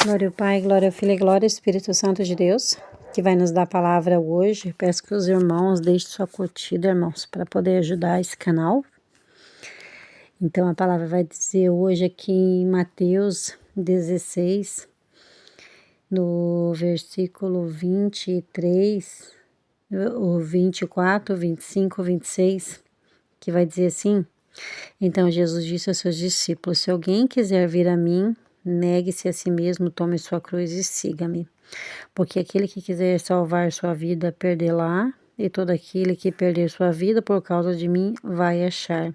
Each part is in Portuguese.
Glória ao Pai, glória ao Filho e glória ao Espírito Santo de Deus, que vai nos dar a palavra hoje. Peço que os irmãos deixem sua curtida, irmãos, para poder ajudar esse canal. Então, a palavra vai dizer hoje aqui em Mateus 16, no versículo 23, o 24, 25, 26, que vai dizer assim: Então Jesus disse aos seus discípulos: Se alguém quiser vir a mim, negue-se a si mesmo, tome sua cruz e siga-me. Porque aquele que quiser salvar sua vida, perdê-la, e todo aquele que perder sua vida por causa de mim, vai achar.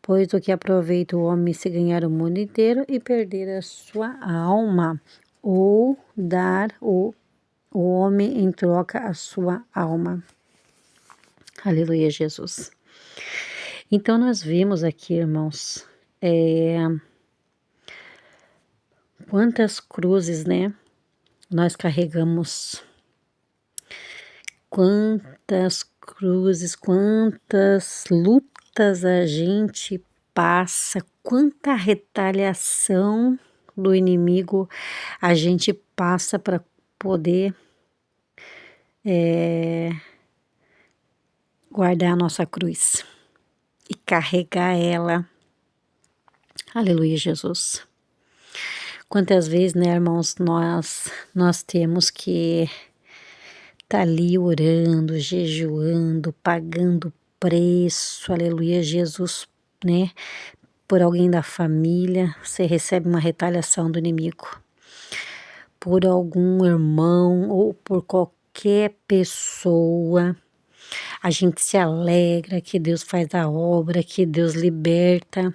Pois do que aproveita o homem se ganhar o mundo inteiro e perder a sua alma, ou dar o homem em troca a sua alma. Aleluia, Jesus. Então nós vimos aqui, irmãos, quantas cruzes, né, nós carregamos, quantas cruzes, quantas lutas a gente passa, quanta retaliação do inimigo a gente passa para poder guardar a nossa cruz e carregar ela. Aleluia, Jesus. Quantas vezes, né, irmãos, nós temos que estar ali orando, jejuando, pagando preço, aleluia, Jesus, né? Por alguém da família, você recebe uma retaliação do inimigo. Por algum irmão ou por qualquer pessoa, a gente se alegra que Deus faz a obra, que Deus liberta.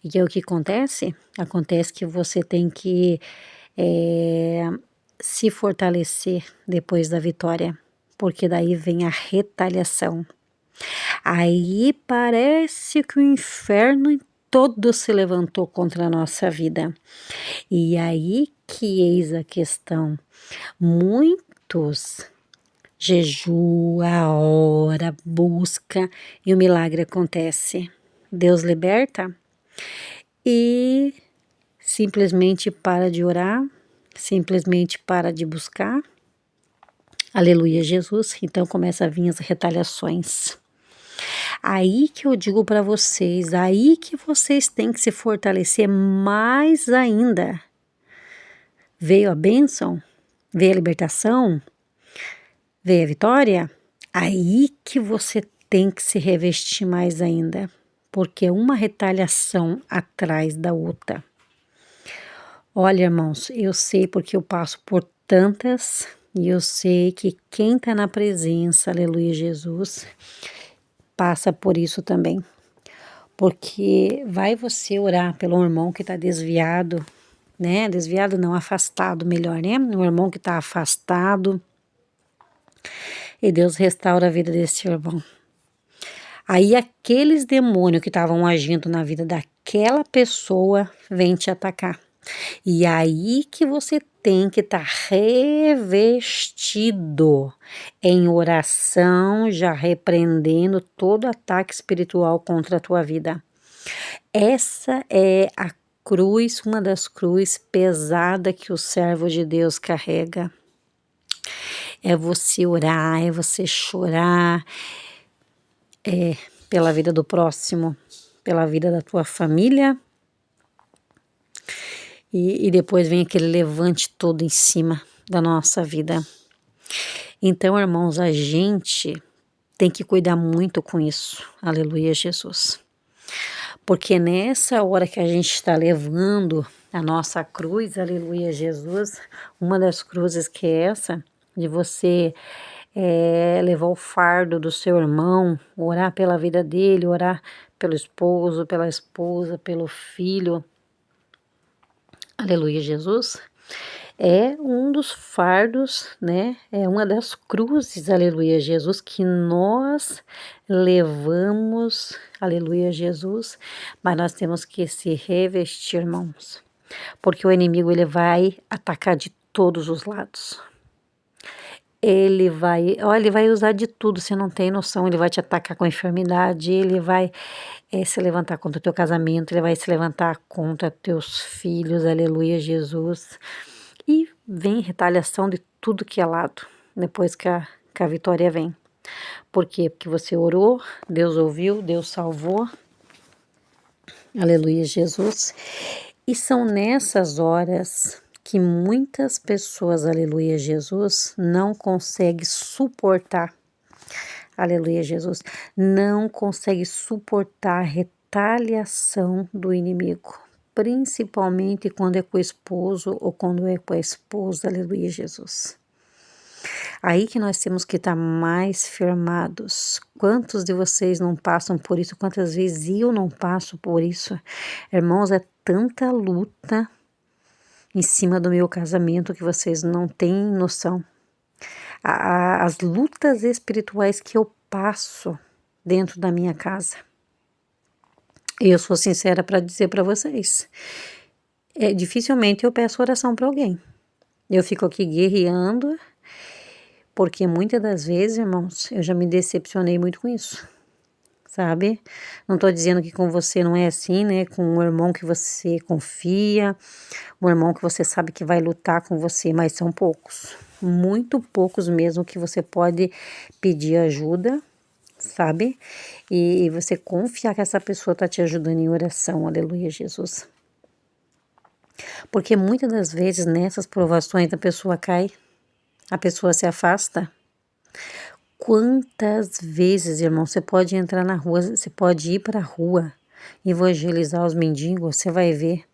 E o que acontece? Acontece que você tem que se fortalecer depois da vitória, porque daí vem a retaliação. Aí parece que o inferno todo se levantou contra a nossa vida. E aí que eis a questão. Muitos jejua, ora, busca e o milagre acontece. Deus liberta e simplesmente para de orar, simplesmente para de buscar. Aleluia, Jesus. Então começa a vir as retaliações. Aí que eu digo para vocês, aí que vocês têm que se fortalecer mais ainda. Veio a bênção, veio a libertação, veio a vitória, aí que você tem que se revestir mais ainda, porque é uma retaliação atrás da outra. Olha, irmãos, eu sei porque eu passo por tantas e eu sei que quem está na presença, aleluia, Jesus, passa por isso também. Porque vai você orar pelo irmão que está desviado, né? Desviado não, afastado, melhor, né? Um irmão que está afastado. E Deus restaura a vida desse irmão. Aí aqueles demônios que estavam agindo na vida daquela pessoa vêm te atacar. E aí que você tem que estar revestido em oração, já repreendendo todo ataque espiritual contra a tua vida. Essa é a cruz, uma das cruzes pesadas que o servo de Deus carrega. É você orar, é você chorar, pela vida do próximo, pela vida da tua família. E depois vem aquele levante todo em cima da nossa vida. Então, irmãos, a gente tem que cuidar muito com isso. Aleluia, Jesus. Porque nessa hora que a gente está levando a nossa cruz, aleluia, Jesus, uma das cruzes que é essa, de você levar o fardo do seu irmão, orar pela vida dele, orar pelo esposo, pela esposa, pelo filho, aleluia, Jesus, é um dos fardos, né? É uma das cruzes, aleluia, Jesus, que nós levamos, aleluia, Jesus, mas nós temos que se revestir, irmãos, porque o inimigo ele vai atacar de todos os lados. Ele vai usar de tudo, você não tem noção, ele vai te atacar com enfermidade, ele vai se levantar contra o teu casamento, ele vai se levantar contra teus filhos, aleluia, Jesus. E vem retaliação de tudo que é lado, depois que a vitória vem. Por quê? Porque você orou, Deus ouviu, Deus salvou. Aleluia, Jesus. E são nessas horas que muitas pessoas, aleluia, Jesus, não conseguem suportar. Aleluia, Jesus. Não conseguem suportar a retaliação do inimigo. Principalmente quando é com o esposo ou quando é com a esposa. Aleluia, Jesus. Aí que nós temos que estar mais firmados. Quantos de vocês não passam por isso? Quantas vezes eu não passo por isso? Irmãos, é tanta luta em cima do meu casamento que vocês não têm noção. As lutas espirituais que eu passo dentro da minha casa. Eu sou sincera para dizer para vocês. Dificilmente eu peço oração para alguém. Eu fico aqui guerreando. Porque muitas das vezes, irmãos, eu já me decepcionei muito com isso, sabe? Não tô dizendo que com você não é assim, né? Com um irmão que você confia, um irmão que você sabe que vai lutar com você, mas são poucos. Muito poucos mesmo que você pode pedir ajuda, sabe? E você confiar que essa pessoa tá te ajudando em oração, aleluia, Jesus. Porque muitas das vezes nessas provações a pessoa cai, a pessoa se afasta. Quantas vezes, irmão, você pode entrar na rua, você pode ir para a rua, evangelizar os mendigos, você vai ver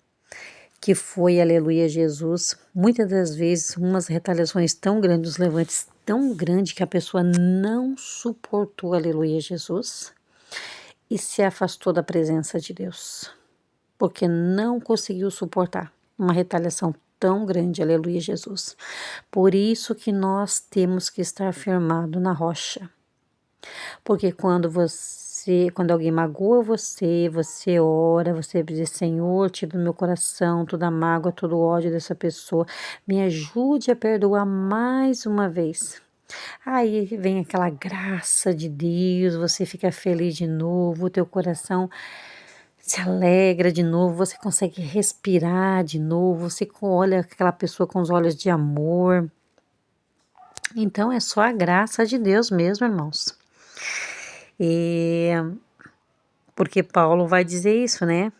que foi, aleluia, Jesus, muitas das vezes umas retaliações tão grandes, os levantes tão grandes que a pessoa não suportou, aleluia, Jesus, e se afastou da presença de Deus, porque não conseguiu suportar uma retaliação tão grande, aleluia, Jesus. Por isso que nós temos que estar firmado na rocha. Porque quando alguém magoa você ora, você diz, Senhor, tira do meu coração toda a mágoa, todo o ódio dessa pessoa, me ajude a perdoar mais uma vez. Aí vem aquela graça de Deus, você fica feliz de novo, o teu coração se alegra de novo, você consegue respirar de novo, você olha aquela pessoa com os olhos de amor. Então é só a graça de Deus mesmo, irmãos. Porque Paulo vai dizer isso, né?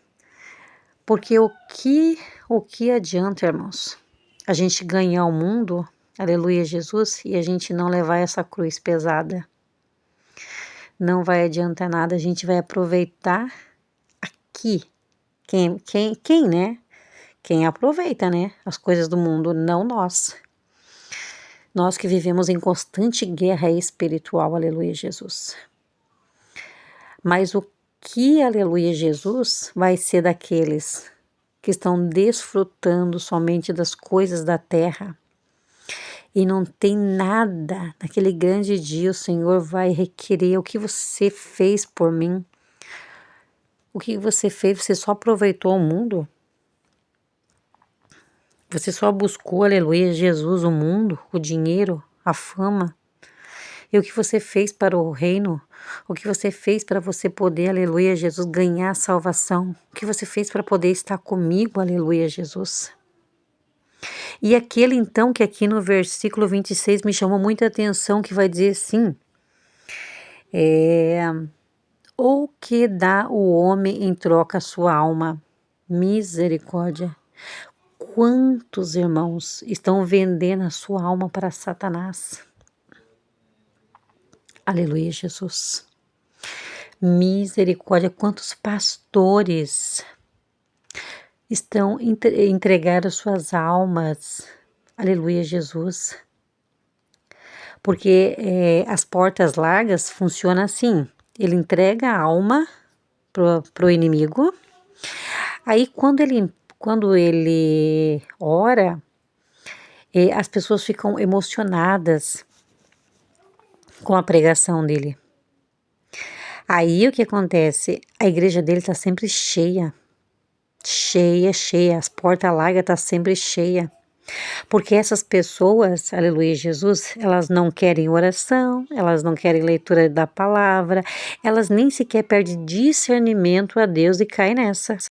Porque o que adianta, irmãos, a gente ganhar o mundo, aleluia, Jesus, e a gente não levar essa cruz pesada? Não vai adiantar nada, a gente vai aproveitar aqui. Quem, né? Quem aproveita, né? As coisas do mundo, não nós. Nós que vivemos em constante guerra espiritual, aleluia, Jesus. Mas o que, aleluia, Jesus, vai ser daqueles que estão desfrutando somente das coisas da terra e não tem nada? Naquele grande dia o Senhor vai requerer o que você fez por mim. O que você fez? Você só aproveitou o mundo? Você só buscou, aleluia, Jesus, o mundo, o dinheiro, a fama? E o que você fez para o reino? O que você fez para você poder, aleluia, Jesus, ganhar a salvação? O que você fez para poder estar comigo, aleluia, Jesus? E aquele então que aqui no versículo 26 me chamou muita atenção, que vai dizer assim, ou que dá o homem em troca a sua alma? Misericórdia. Quantos irmãos estão vendendo a sua alma para Satanás? Aleluia, Jesus. Misericórdia. Quantos pastores estão entregando suas almas? Aleluia, Jesus. Porque as portas largas funcionam assim. Ele entrega a alma pro inimigo. Aí quando ele ora, as pessoas ficam emocionadas com a pregação dele. Aí o que acontece? A igreja dele tá sempre cheia. Cheia. As portas largas tá sempre cheia. Porque essas pessoas, aleluia, Jesus, elas não querem oração, elas não querem leitura da palavra, elas nem sequer perdem discernimento a Deus e caem nessa.